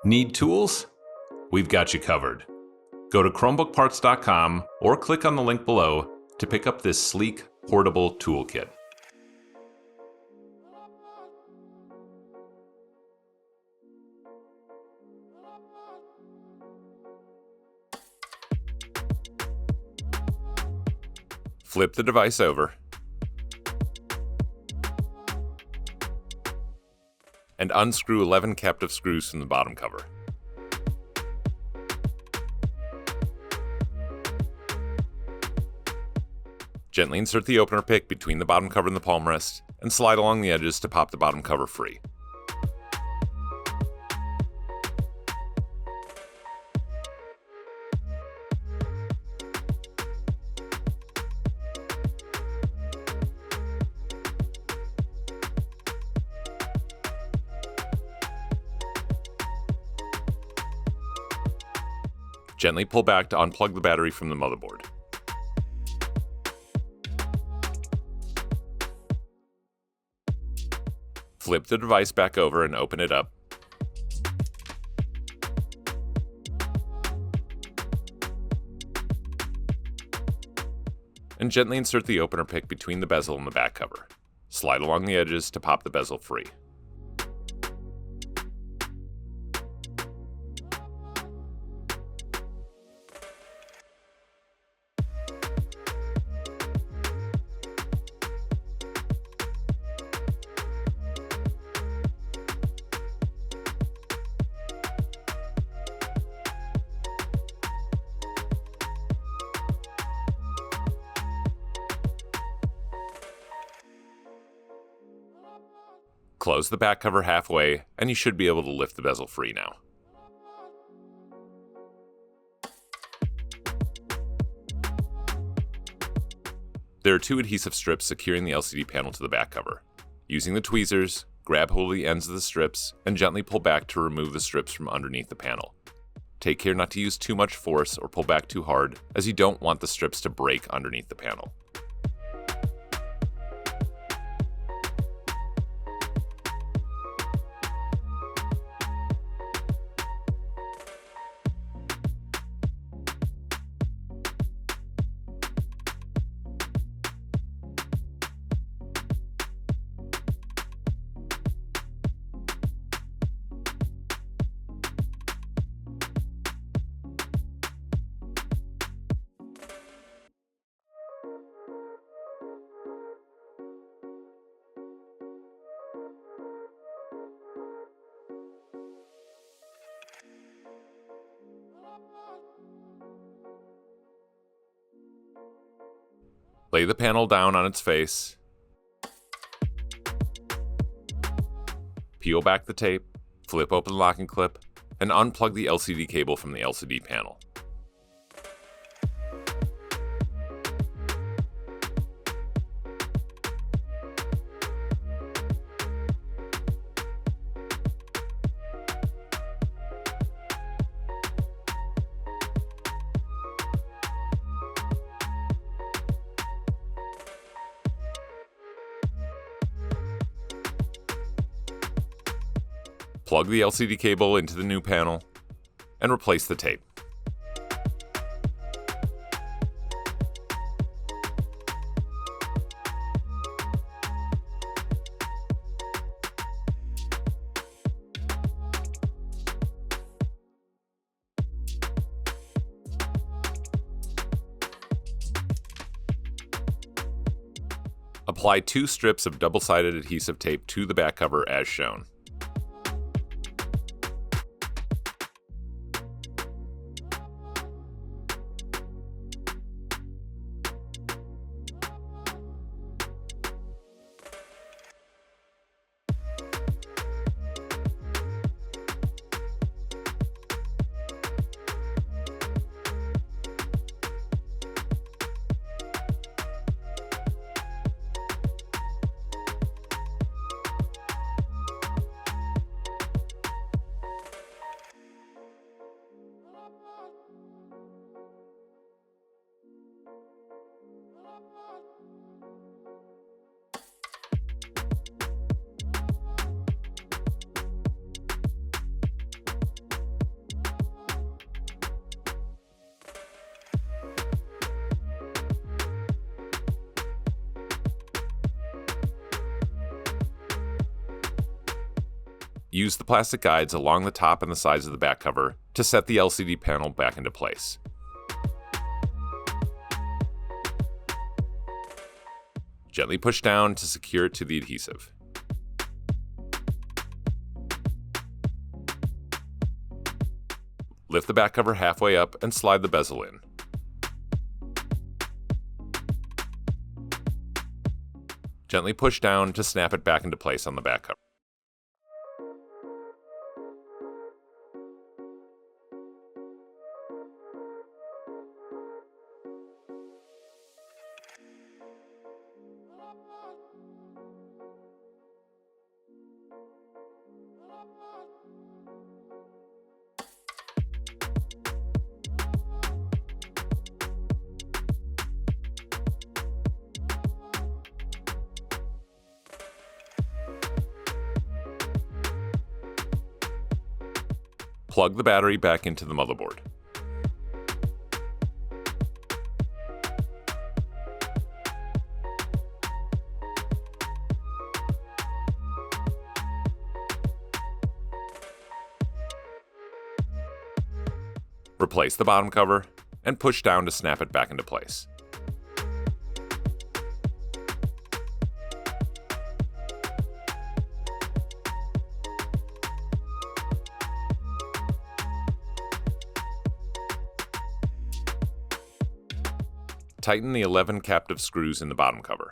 Need tools? We've got you covered. Go to ChromebookParts.com or click on the link below to pick up this sleek, portable toolkit. Flip the device over and unscrew 11 captive screws from the bottom cover. Gently insert the opener pick between the bottom cover and the palm rest and slide along the edges to pop the bottom cover free. Gently pull back to unplug the battery from the motherboard. Flip the device back over and open it up. And gently insert the opener pick between the bezel and the back cover. Slide along the edges to pop the bezel free. Close the back cover halfway, and you should be able to lift the bezel free now. There are 2 adhesive strips securing the LCD panel to the back cover. Using the tweezers, grab hold of the ends of the strips and gently pull back to remove the strips from underneath the panel. Take care not to use too much force or pull back too hard, as you don't want the strips to break underneath the panel. Lay the panel down on its face. Peel back the tape, flip open the locking clip, and unplug the LCD cable from the LCD panel. Plug the LCD cable into the new panel and replace the tape. Apply 2 strips of double-sided adhesive tape to the back cover as shown. Use the plastic guides along the top and the sides of the back cover to set the LCD panel back into place. Gently push down to secure it to the adhesive. Lift the back cover halfway up and slide the bezel in. Gently push down to snap it back into place on the back cover. Plug the battery back into the motherboard. Replace the bottom cover and push down to snap it back into place. Tighten the 11 captive screws in the bottom cover.